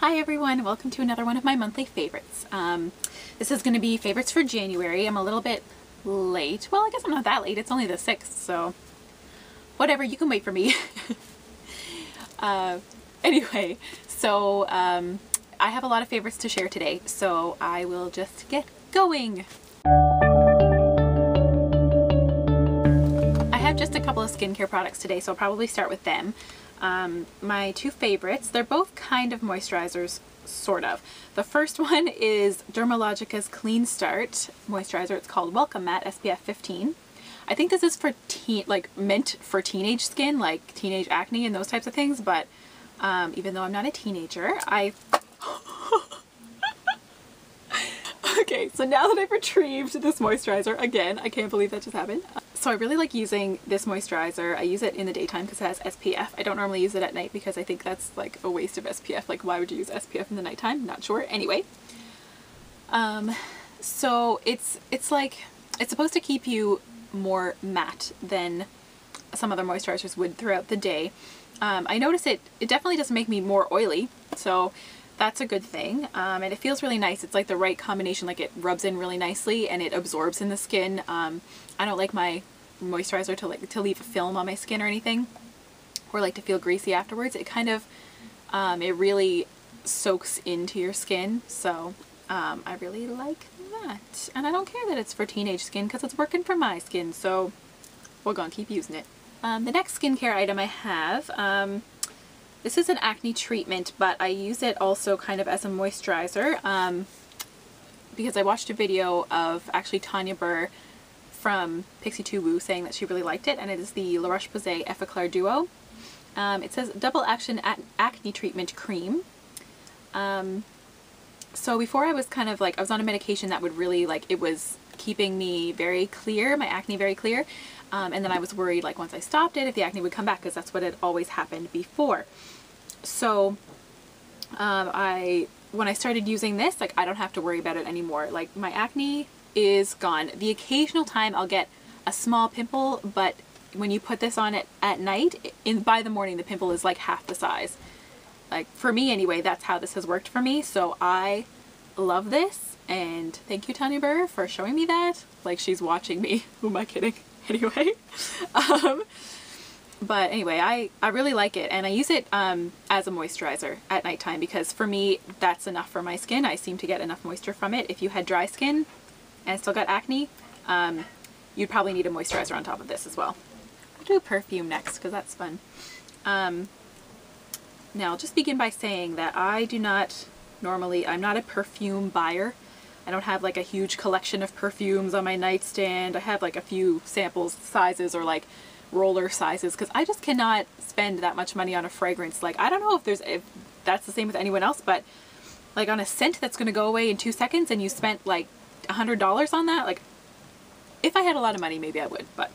Hi everyone, welcome to another one of my monthly favorites. This is going to be favorites for January. I'm a little bit late. Well, I guess I'm not that late. It's only the 6th, so whatever, you can wait for me. Anyway, so I have a lot of favorites to share today, so I will just get going. I have just a couple of skincare products today, so I'll probably start with them. My two favorites, they're both kind of moisturizers, sort of. The first one is Dermalogica's Clean Start moisturizer. It's called Welcome Matte SPF 15. I think this is for meant for teenage skin, like teenage acne and those types of things, but even though I'm not a teenager, Okay, so now that I've retrieved this moisturizer, again, I can't believe that just happened. So I really like using this moisturizer. I use it in the daytime because it has SPF. I don't normally use it at night because I think that's like a waste of SPF. Like, why would you use SPF in the nighttime? Not sure. Anyway, so it's supposed to keep you more matte than some other moisturizers would throughout the day. I notice it definitely doesn't make me more oily, so that's a good thing. And it feels really nice. It's like the right combination, like it rubs in really nicely and it absorbs in the skin. I don't like my moisturizer to leave a film on my skin or anything, or like to feel greasy afterwards. It kind of, it really soaks into your skin. So I really like that. And I don't care that it's for teenage skin because it's working for my skin. So we're gonna keep using it. The next skincare item I have, this is an acne treatment, but I use it also kind of as a moisturizer because I watched a video of actually Tanya Burr from Pixie 2 Woo saying that she really liked it, and it is the La Roche-Posay Effaclar Duo. It says Double Action Acne Treatment Cream. So before I was kind of like, I was on a medication that would really it was keeping me very clear, my acne very clear, and then I was worried like once I stopped it if the acne would come back, because that's what had always happened before. So when I started using this, like, I don't have to worry about it anymore. Like, my acne is gone. The occasional time I'll get a small pimple, but when you put this on it at night, by the morning the pimple is like half the size. Like, for me anyway, that's how this has worked for me. So I love this, and thank you, Tanya Burr, for showing me that. Like, she's watching me. Who am I kidding? Anyway. But anyway, I really like it, and I use it as a moisturizer at nighttime because for me that's enough for my skin. I seem to get enough moisture from it. If you had dry skin and still got acne, you'd probably need a moisturizer on top of this as well. I'll do perfume next because that's fun. Now I'll just begin by saying that I'm not a perfume buyer. I don't have like a huge collection of perfumes on my nightstand. I have like a few samples, sizes, or like roller sizes, because I just cannot spend that much money on a fragrance. Like, I don't know if that's the same with anyone else, but like on a scent that's going to go away in 2 seconds and you spent like $100 on that, like, if I had a lot of money maybe I would, but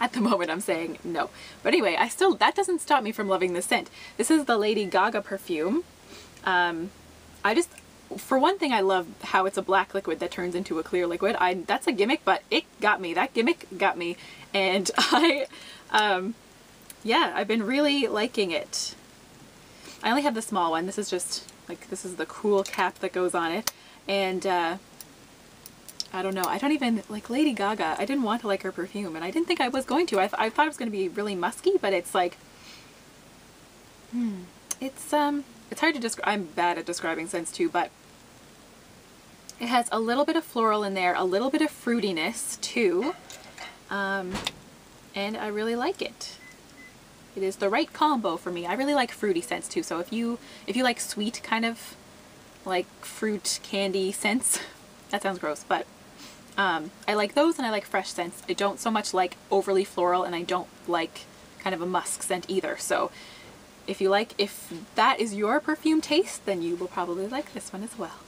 at the moment I'm saying no. But anyway, that doesn't stop me from loving this scent. This is the Lady Gaga perfume. For one thing, I love how it's a black liquid that turns into a clear liquid. That's a gimmick, but it got me. That gimmick got me. And yeah, I've been really liking it. I only have the small one. This is just, like, this is the cool cap that goes on it. And I don't know. I don't even, like, Lady Gaga, I didn't want to like her perfume, and I didn't think I was going to. I thought it was going to be really musky, but it's like, it's hard to describe. I'm bad at describing scents too, but it has a little bit of floral in there, a little bit of fruitiness too, and I really like it. It is the right combo for me. I really like fruity scents too, so if you like sweet kind of like fruit candy scents, that sounds gross, but I like those, and I like fresh scents. I don't so much like overly floral, and I don't like kind of a musk scent either. So if that is your perfume taste, then you will probably like this one as well.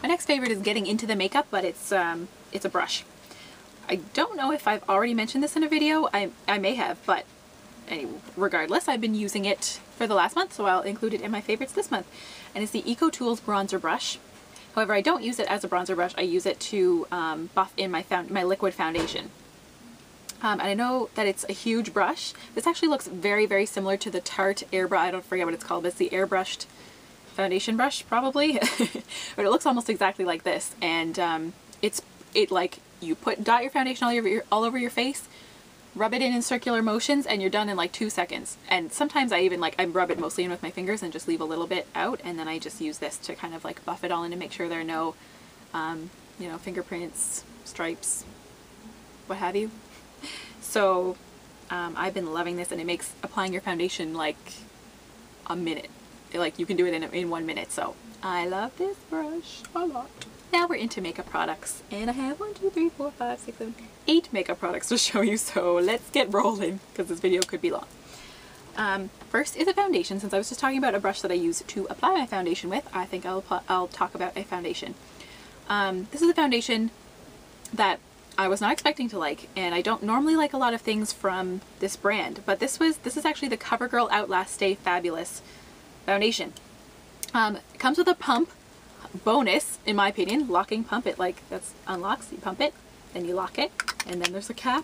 My next favorite is getting into the makeup, but it's a brush. I don't know if I've already mentioned this in a video. I may have, but anyway, regardless, I've been using it for the last month, so I'll include it in my favorites this month. And it's the Eco Tools bronzer brush. However, I don't use it as a bronzer brush. I use it to buff in my liquid foundation. And I know that it's a huge brush. This actually looks very, very similar to the Tarte airbrush. I don't forget what it's called, but it's the airbrushed foundation brush probably, but it looks almost exactly like this. And it like you dot your foundation all over your face, rub it in circular motions, and you're done in like 2 seconds. And sometimes I even I rub it mostly in with my fingers and just leave a little bit out, and then I just use this to kind of like buff it all in to make sure there are no you know, fingerprints, stripes, what have you. So I've been loving this, and it makes applying your foundation like a minute. Like you can do it in 1 minute. So I love this brush a lot. Now we're into makeup products, and I have 1, 2, 3, 4, 5, 6, 7, 8 makeup products to show you. So let's get rolling because this video could be long. First is a foundation. Since I was just talking about a brush that I use to apply my foundation with, I think I'll talk about a foundation. This is a foundation that I was not expecting to like, and I don't normally like a lot of things from this brand, but this is actually the CoverGirl Outlast Stay Fabulous foundation. It comes with a pump bonus, in my opinion, locking pump. It that's unlocks, you pump it, then you lock it, and then there's a cap.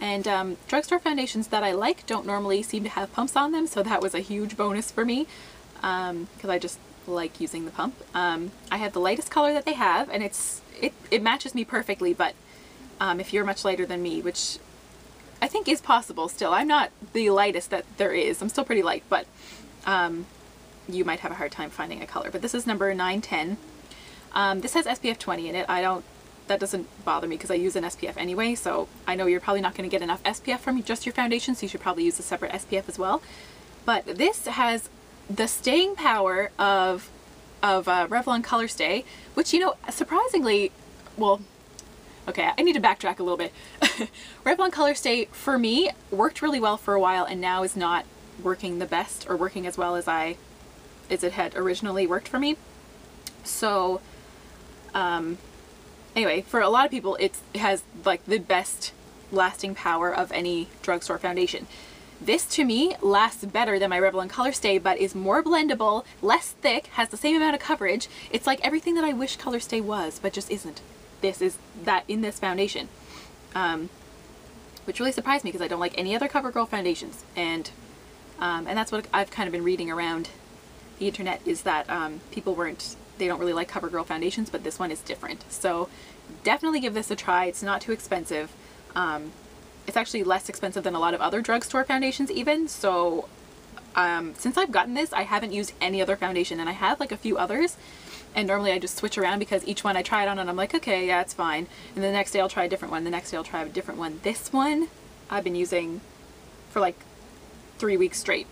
And drugstore foundations that I like don't normally seem to have pumps on them, so that was a huge bonus for me, because I just like using the pump. I have the lightest color that they have, and it matches me perfectly, but if you're much lighter than me, which I think is possible still, I'm not the lightest that there is, I'm still pretty light, but you might have a hard time finding a color. But this is number 910. This has SPF 20 in it. That doesn't bother me because I use an SPF anyway, so I know you're probably not going to get enough SPF from just your foundation, so you should probably use a separate SPF as well. But this has the staying power of Revlon Color Stay, which, you know, surprisingly, well, okay, I need to backtrack a little bit. Revlon Color Stay, for me, worked really well for a while, and now is not working the best or working as well as it had originally worked for me. So, anyway, for a lot of people, it has like the best lasting power of any drugstore foundation. This, to me, lasts better than my Revlon Color Stay, but is more blendable, less thick, has the same amount of coverage. It's like everything that I wish Color Stay was, but just isn't. This is that in this foundation, which really surprised me because I don't like any other CoverGirl foundations, and that's what I've kind of been reading around the internet, is that they don't really like CoverGirl foundations, but this one is different. So definitely give this a try. It's not too expensive. It's actually less expensive than a lot of other drugstore foundations even. So since I've gotten this, I haven't used any other foundation, and I have like a few others, and normally I just switch around because each one I try it on and I'm like, okay, yeah, it's fine. And the next day I'll try a different one. The next day I'll try a different one. This one I've been using for like 3 weeks straight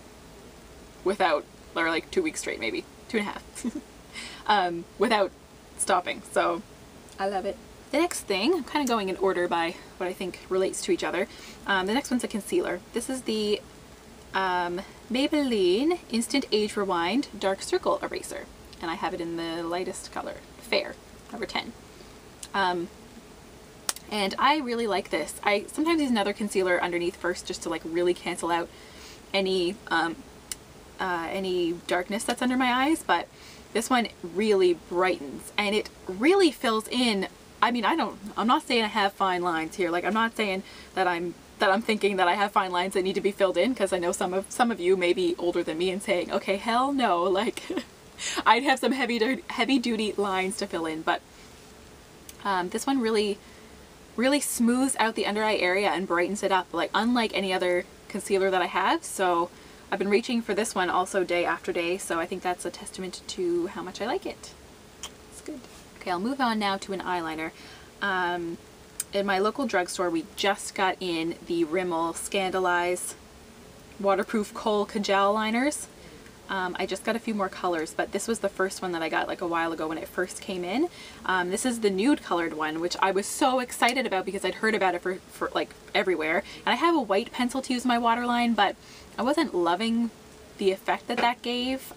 without, or like 2 weeks straight, maybe 2.5, without stopping. So I love it. The next thing, I'm kind of going in order by what I think relates to each other. The next one's a concealer. This is the Maybelline Instant Age Rewind Dark Circle Eraser, and I have it in the lightest color, Fair, number 10. And I really like this. I sometimes use another concealer underneath first just to like really cancel out any darkness that's under my eyes, but this one really brightens and it really fills in. I mean, I'm not saying I have fine lines here. Like, I'm not saying that I'm thinking that I have fine lines that need to be filled in, because I know some of you may be older than me and saying, okay, hell no, like I'd have some heavy duty lines to fill in, but this one really smooths out the under eye area and brightens it up, like unlike any other concealer that I have. So I've been reaching for this one also day after day, so I think that's a testament to how much I like it. It's good. Okay, I'll move on now to an eyeliner. In my local drugstore, we just got in the Rimmel Scandalize Waterproof Kohl Kajal liners. I just got a few more colors, but this was the first one that I got like a while ago when it first came in. This is the nude colored one, which I was so excited about because I'd heard about it for like everywhere. And I have a white pencil to use my waterline, but I wasn't loving the effect that gave.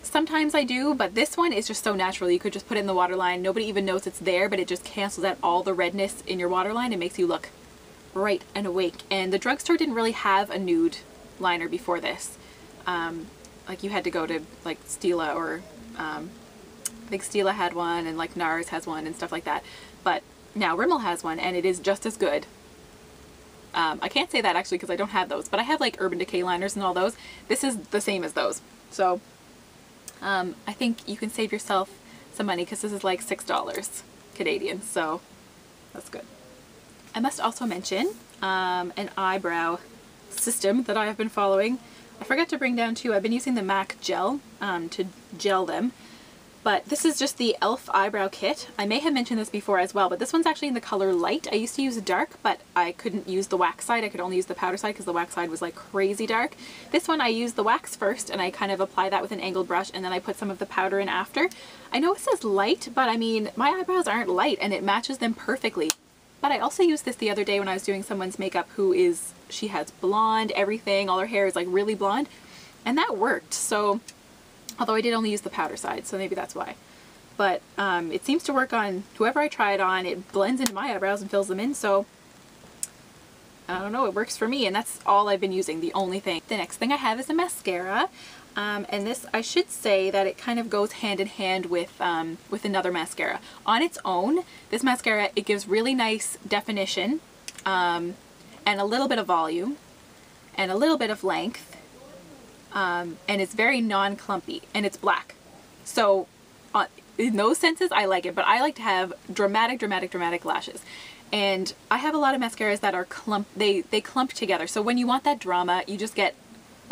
Sometimes I do, but this one is just so natural. You could just put it in the waterline. Nobody even knows it's there, but it just cancels out all the redness in your waterline and makes you look bright and awake. And the drugstore didn't really have a nude liner before this. Like you had to go to like Stila, or I think Stila had one, and like NARS has one and stuff like that. But now Rimmel has one, and it is just as good. I can't say that actually because I don't have those, but I have like Urban Decay liners and all those. This is the same as those. So I think you can save yourself some money because this is like $6 Canadian, so that's good. I must also mention an eyebrow system that I have been following. I forgot to bring down too, I've been using the MAC gel to gel them, but this is just the e.l.f. eyebrow kit. I may have mentioned this before as well, but this one's actually in the color light. I used to use dark, but I couldn't use the wax side. I could only use the powder side because the wax side was like crazy dark. This one I use the wax first and I kind of apply that with an angled brush, and then I put some of the powder in after. I know it says light, but I mean, my eyebrows aren't light and it matches them perfectly. But I also used this the other day when I was doing someone's makeup she has blonde everything, all her hair is like really blonde, and that worked. So, although I did only use the powder side, so maybe that's why. But it seems to work on whoever I try it on. It blends into my eyebrows and fills them in, so I don't know, it works for me, and that's all I've been using, the only thing. The next thing I have is a mascara. And this, I should say that it kind of goes hand in hand with another mascara. On its own, this mascara, it gives really nice definition, and a little bit of volume, and a little bit of length, and it's very non-clumpy, and it's black. So, in those senses, I like it, but I like to have dramatic lashes. And I have a lot of mascaras that are they clump together. So when you want that drama, you just get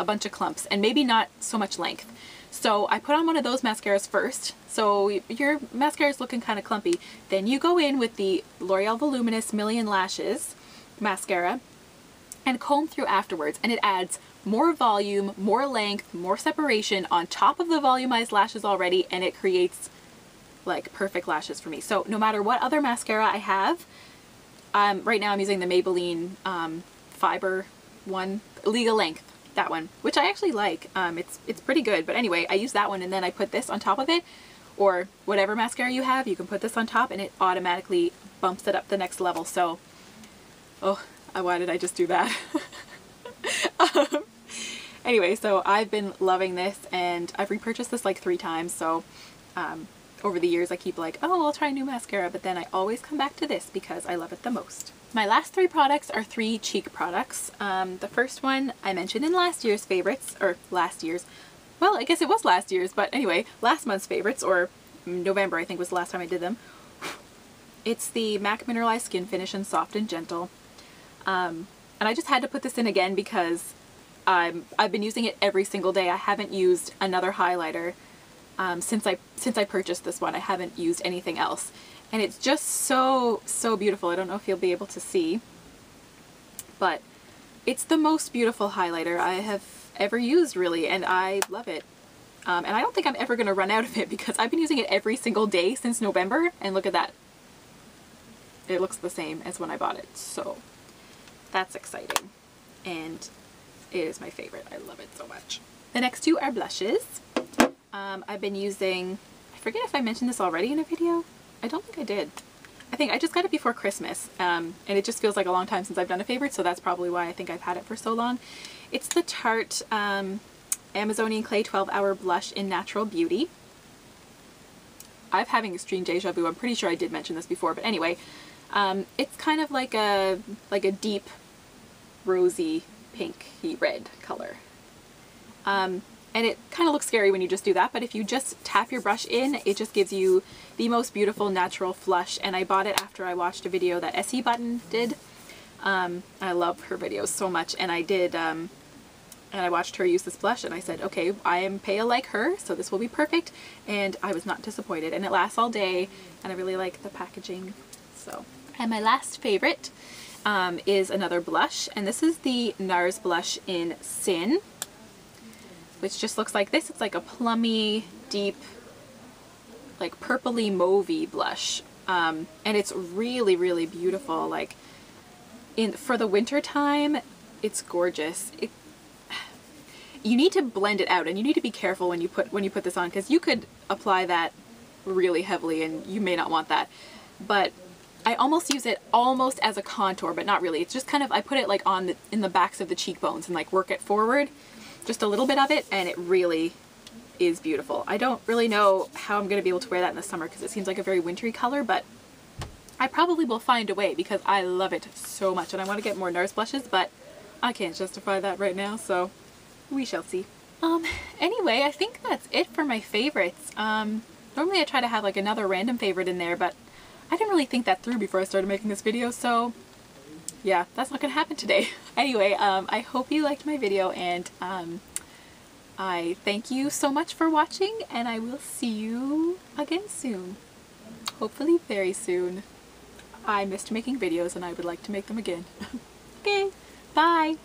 a bunch of clumps and maybe not so much length. So I put on one of those mascaras first. So your mascara is looking kind of clumpy. Then you go in with the L'Oreal Voluminous Million Lashes mascara and comb through afterwards, and it adds more volume, more length, more separation on top of the volumized lashes already, and it creates like perfect lashes for me. So no matter what other mascara I have, right now I'm using the Maybelline Fiber one, Legal Length. That one, which I actually like. It's pretty good, but anyway, I use that one and then I put this on top of it, or whatever mascara you have, you can put this on top and it automatically bumps it up the next level. So, oh, why did I just do that? Anyway, so I've been loving this, and I've repurchased this like 3 times, so over the years I keep like, oh, I'll try a new mascara, but then I always come back to this because I love it the most. My last 3 products are 3 cheek products. The first one I mentioned in last year's favorites, or last year's, well, I guess it was last year's, but anyway, last month's favorites, or November I think was the last time I did them. It's the MAC Mineralized Skin Finish in Soft and Gentle. And I just had to put this in again because I've been using it every single day. I haven't used another highlighter since I purchased this one. I haven't used anything else. And it's just so beautiful. I don't know if you'll be able to see, but it's the most beautiful highlighter I have ever used, really, and I love it. And I don't think I'm ever going to run out of it because I've been using it every single day since November, and look at that. It looks the same as when I bought it, so that's exciting. And it is my favorite. I love it so much. The next 2 are blushes. I've been using, I forget if I mentioned this already in a video. I don't think I did. I think I just got it before Christmas, and it just feels like a long time since I've done a favorite, so that's probably why I think I've had it for so long. It's the Tarte Amazonian Clay 12-Hour Blush in Natural Beauty. I'm having extreme deja vu. I'm pretty sure I did mention this before, but anyway, it's kind of like a deep rosy pinky red color. And it kind of looks scary when you just do that, but if you just tap your brush in, it just gives you the most beautiful natural flush. And I bought it after I watched a video that Essie Button did. I love her videos so much, and I did, and I watched her use this blush, and I said, okay, I am pale like her, so this will be perfect. And I was not disappointed, and it lasts all day, and I really like the packaging. So, and my last favorite is another blush, and this is the NARS blush in Sin, which just looks like this. It's like a plummy, deep, like purpley mauvey blush, and it's really beautiful. Like for the winter time, it's gorgeous. You need to blend it out, and you need to be careful when you put this on, because you could apply that really heavily and you may not want that. But I almost use it almost as a contour, but not really. It's just kind of, I put it like in the backs of the cheekbones and like work it forward, just a little bit of it, and it really is beautiful. I don't really know how I'm going to be able to wear that in the summer because it seems like a very wintry color, but I probably will find a way because I love it so much, and I want to get more NARS blushes, but I can't justify that right now, so we shall see. Anyway, I think that's it for my favorites. Normally I try to have like another random favorite in there, but I didn't really think that through before I started making this video, so yeah, that's not gonna happen today. Anyway, I hope you liked my video, and I thank you so much for watching, and I will see you again soon. Hopefully very soon. I missed making videos and I would like to make them again. Okay, bye!